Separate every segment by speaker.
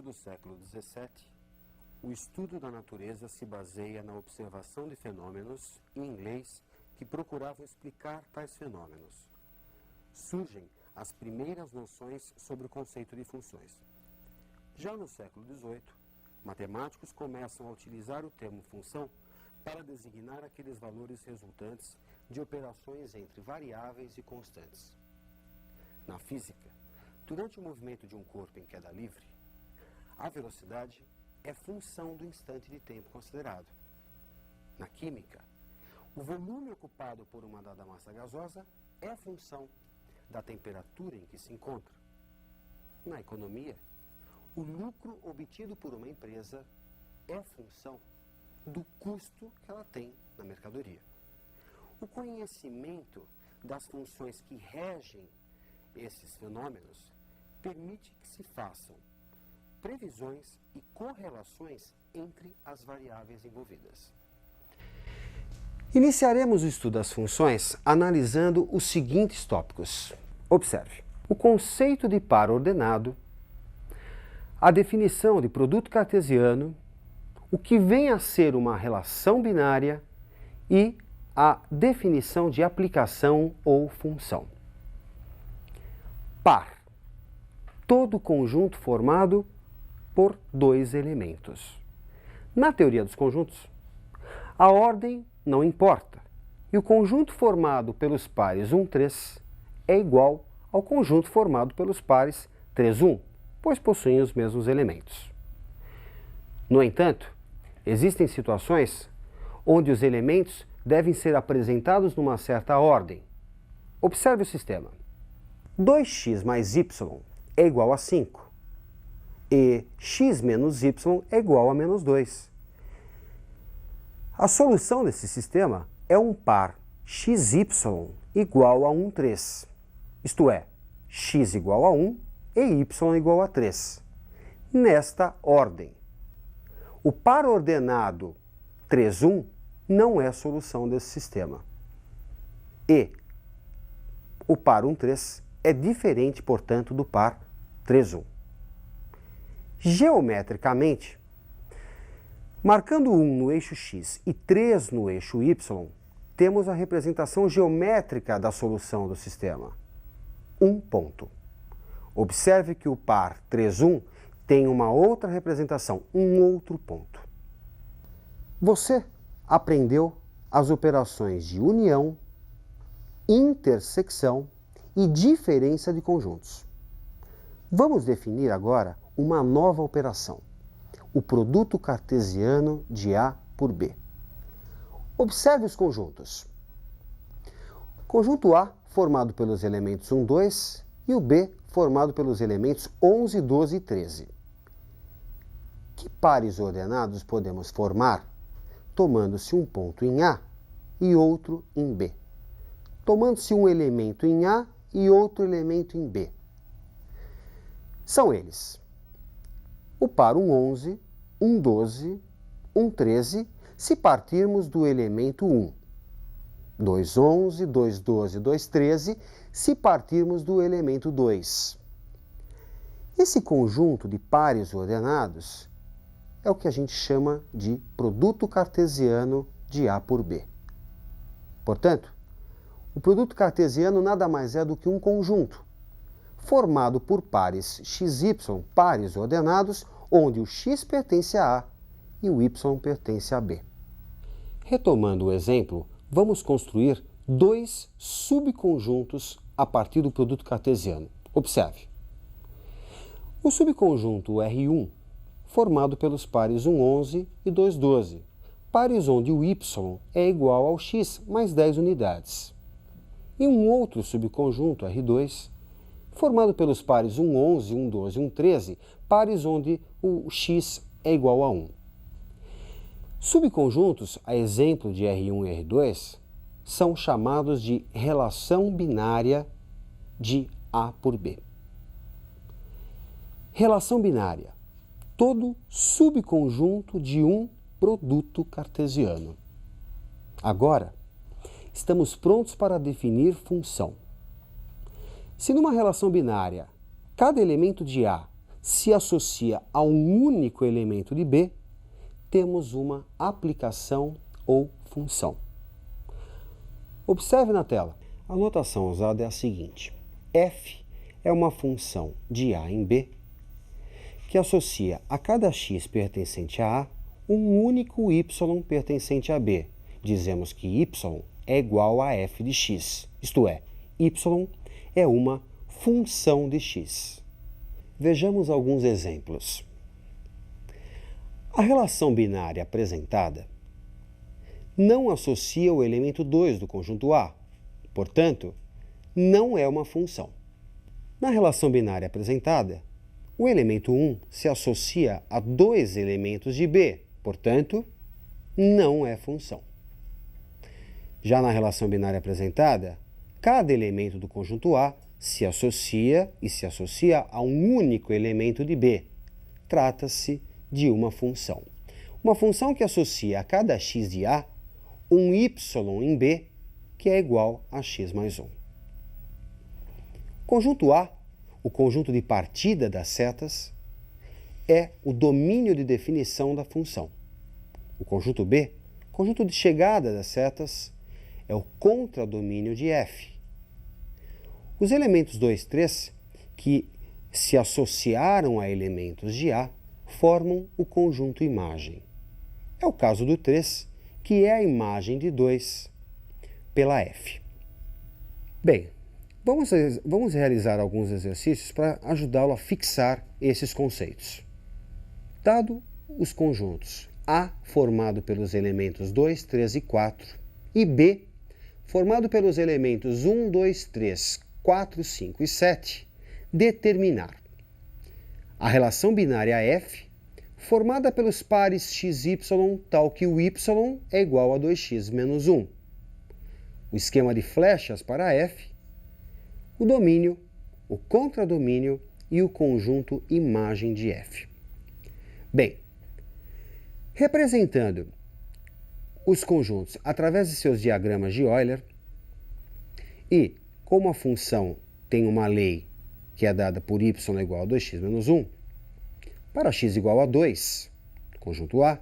Speaker 1: do século XVII, o estudo da natureza se baseia na observação de fenômenos, em inglês, que procuravam explicar tais fenômenos. Surgem as primeiras noções sobre o conceito de funções. Já no século XVIII, matemáticos começam a utilizar o termo função para designar aqueles valores resultantes de operações entre variáveis e constantes. Na física, durante o movimento de um corpo em queda livre, a velocidade é função do instante de tempo considerado. Na química, o volume ocupado por uma dada massa gasosa é função da temperatura em que se encontra. Na economia, o lucro obtido por uma empresa é função do custo que ela tem na mercadoria. O conhecimento das funções que regem esses fenômenos permite que se façam previsões e correlações entre as variáveis envolvidas. Iniciaremos o estudo das funções analisando os seguintes tópicos. Observe: o conceito de par ordenado, a definição de produto cartesiano, o que vem a ser uma relação binária e a definição de aplicação ou função. Par: todo conjunto formado por dois elementos. Na teoria dos conjuntos, a ordem não importa, e o conjunto formado pelos pares 1, 3 é igual ao conjunto formado pelos pares 3, 1, pois possuem os mesmos elementos. No entanto, existem situações onde os elementos devem ser apresentados numa certa ordem. Observe o sistema. 2x mais y é igual a 5 e x menos y é igual a menos 2. A solução desse sistema é um par xy igual a 1, 3. Isto é, x igual a 1 e y igual a 3. Nesta ordem. O par ordenado 3, 1 não é a solução desse sistema. E o par 1, 3 é diferente, portanto, do par 3, 1. Geometricamente, marcando 1 no eixo x e 3 no eixo y, temos a representação geométrica da solução do sistema. Um ponto. Observe que o par 3, 1 tem uma outra representação, um outro ponto. Você aprendeu as operações de união, intersecção e diferença de conjuntos. Vamos definir agora uma nova operação, o produto cartesiano de A por B. Observe os conjuntos. Conjunto A formado pelos elementos 1, 2 e o B formado pelos elementos 11, 12 e 13. Que pares ordenados podemos formar tomando-se um ponto em A e outro em B? Tomando-se um elemento em A e outro elemento em B. São eles: o par 11, 12, 13, se partirmos do elemento 1. 11, 12, 13, se partirmos do elemento 2. Esse conjunto de pares ordenados é o que a gente chama de produto cartesiano de A por B. Portanto, o produto cartesiano nada mais é do que um conjunto formado por pares xy, pares ordenados, onde o x pertence a A e o y pertence a B. Retomando o exemplo, vamos construir dois subconjuntos a partir do produto cartesiano. Observe. O subconjunto R1, formado pelos pares 11 e 12, pares onde o y é igual ao x mais 10 unidades. E um outro subconjunto R2, formado pelos pares 11, 12 e 13, pares onde o x é igual a 1. Subconjuntos, a exemplo de R1 e R2, são chamados de relação binária de A por B. Relação binária: todo subconjunto de um produto cartesiano. Agora, estamos prontos para definir função. Se numa relação binária, cada elemento de A se associa a um único elemento de B, temos uma aplicação ou função. Observe na tela. A notação usada é a seguinte: f é uma função de A em B que associa a cada x pertencente a A um único y pertencente a B. Dizemos que y é igual a f de x, isto é, y é uma função de x. Vejamos alguns exemplos. A relação binária apresentada não associa o elemento 2 do conjunto A, portanto, não é uma função. Na relação binária apresentada, o elemento 1 se associa a dois elementos de B, portanto, não é função. Já na relação binária apresentada, cada elemento do conjunto A se associa a um único elemento de B. Trata-se de uma função. Uma função que associa a cada x de A um y em B, que é igual a x mais 1. Conjunto A, o conjunto de partida das setas, é o domínio de definição da função. O conjunto B, conjunto de chegada das setas, é o contradomínio de f. Os elementos 2 e 3, que se associaram a elementos de A, formam o conjunto imagem. É o caso do 3, que é a imagem de 2 pela f. Bem, vamos realizar alguns exercícios para ajudá-lo a fixar esses conceitos. Dado os conjuntos A formado pelos elementos 2, 3 e 4 e B formado pelos elementos 1, 2, 3, 4, 5 e 7, determinar a relação binária f formada pelos pares x e y, tal que o y é igual a 2x menos 1. O esquema de flechas para f, o domínio, o contradomínio e o conjunto imagem de f. Bem, representando os conjuntos através de seus diagramas de Euler e como a função tem uma lei que é dada por y igual a 2x menos 1, para x igual a 2, conjunto A,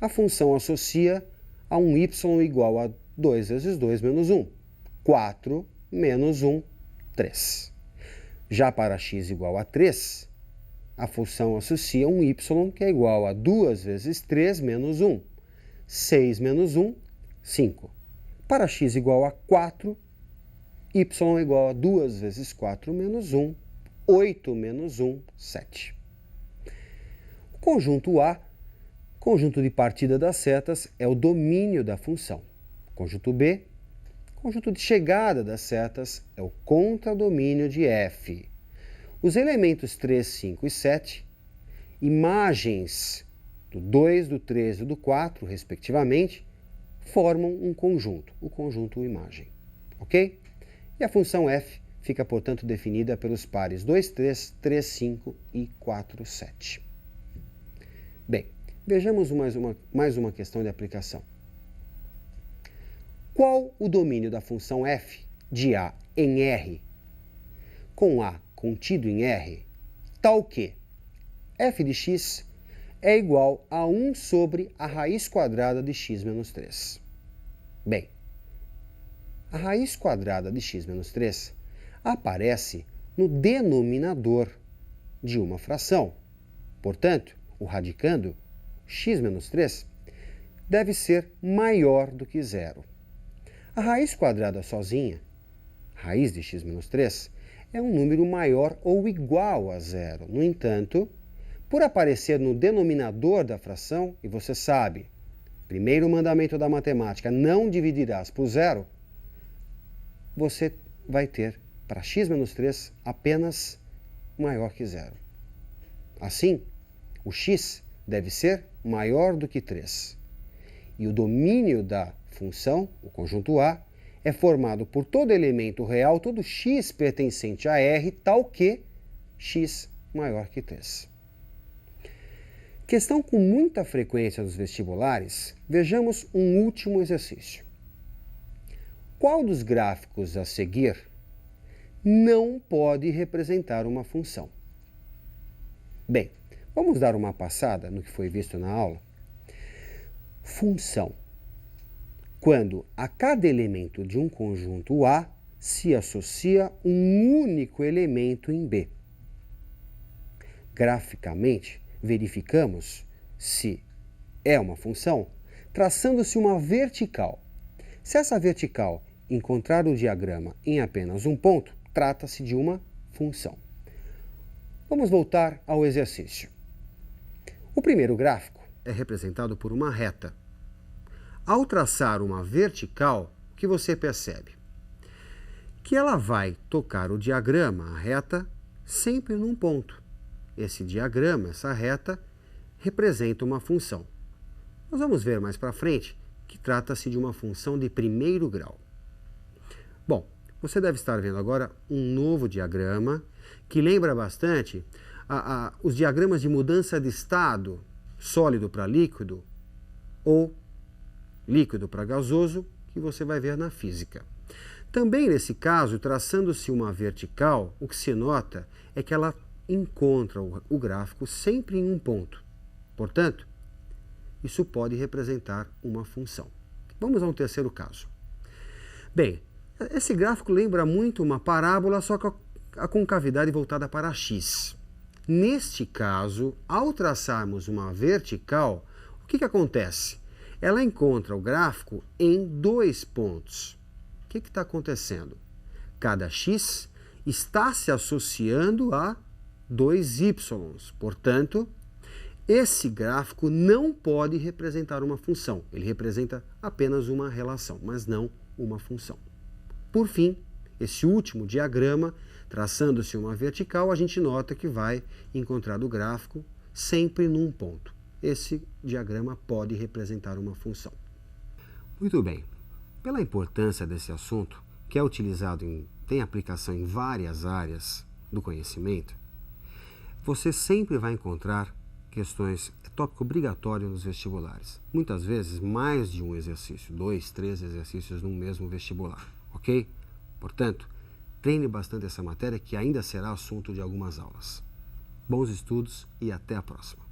Speaker 1: a função associa a um y igual a 2 vezes 2 menos 1, 4 menos 1, 3. Já para x igual a 3, a função associa um y que é igual a 2 vezes 3 menos 1, 6 menos 1, 5. Para x igual a 4, y é igual a 2 vezes 4 menos 1, 8 menos 1, 7. O conjunto A, conjunto de partida das setas, é o domínio da função. O conjunto B, conjunto de chegada das setas, é o contradomínio de f. Os elementos 3, 5 e 7, imagens do 2, do 3 e do 4, respectivamente, formam um conjunto, o conjunto imagem. Ok? E a função f fica, portanto, definida pelos pares 2, 3, 3, 5 e 4, 7. Bem, vejamos mais uma questão de aplicação. Qual o domínio da função f de A em R, com A contido em R, tal que f de x é igual a 1 sobre a raiz quadrada de x menos 3? Bem, a raiz quadrada de x menos 3 aparece no denominador de uma fração. Portanto, o radicando, x menos 3, deve ser maior do que zero. A raiz quadrada sozinha, raiz de x menos 3, é um número maior ou igual a zero. No entanto, por aparecer no denominador da fração, e você sabe, primeiro mandamento da matemática, não dividirás por zero, você vai ter, para x menos 3, apenas maior que zero. Assim, o x deve ser maior do que 3. E o domínio da função, o conjunto A, é formado por todo elemento real, todo x pertencente a R, tal que x maior que 3. Questão com muita frequência nos vestibulares, vejamos um último exercício. Qual dos gráficos a seguir não pode representar uma função? Bem, vamos dar uma passada no que foi visto na aula? Função. Quando a cada elemento de um conjunto A se associa um único elemento em B. Graficamente, verificamos se é uma função traçando-se uma vertical. Se essa vertical encontrar o diagrama em apenas um ponto, trata-se de uma função. Vamos voltar ao exercício. O primeiro gráfico é representado por uma reta. Ao traçar uma vertical, o que você percebe? Que ela vai tocar o diagrama, a reta, sempre num ponto. Esse diagrama, essa reta, representa uma função. Nós vamos ver mais para frente que trata-se de uma função de primeiro grau. Bom, você deve estar vendo agora um novo diagrama que lembra bastante os diagramas de mudança de estado, sólido para líquido ou líquido para gasoso, que você vai ver na física. Também nesse caso, traçando-se uma vertical, o que se nota é que ela encontra o gráfico sempre em um ponto. Portanto, isso pode representar uma função. Vamos a um terceiro caso. Bem, esse gráfico lembra muito uma parábola, só que a concavidade voltada para x. Neste caso, ao traçarmos uma vertical, o que acontece? Ela encontra o gráfico em dois pontos. O que está acontecendo? Cada x está se associando a dois y. Portanto, esse gráfico não pode representar uma função. Ele representa apenas uma relação, mas não uma função. Por fim, esse último diagrama, traçando-se uma vertical, a gente nota que vai encontrar o gráfico sempre num ponto. Esse diagrama pode representar uma função. Muito bem. Pela importância desse assunto, que é utilizado tem aplicação em várias áreas do conhecimento, você sempre vai encontrar questões, é tópico obrigatório nos vestibulares. Muitas vezes, mais de um exercício, 2, 3 exercícios num mesmo vestibular, ok? Portanto, treine bastante essa matéria que ainda será assunto de algumas aulas. Bons estudos e até a próxima.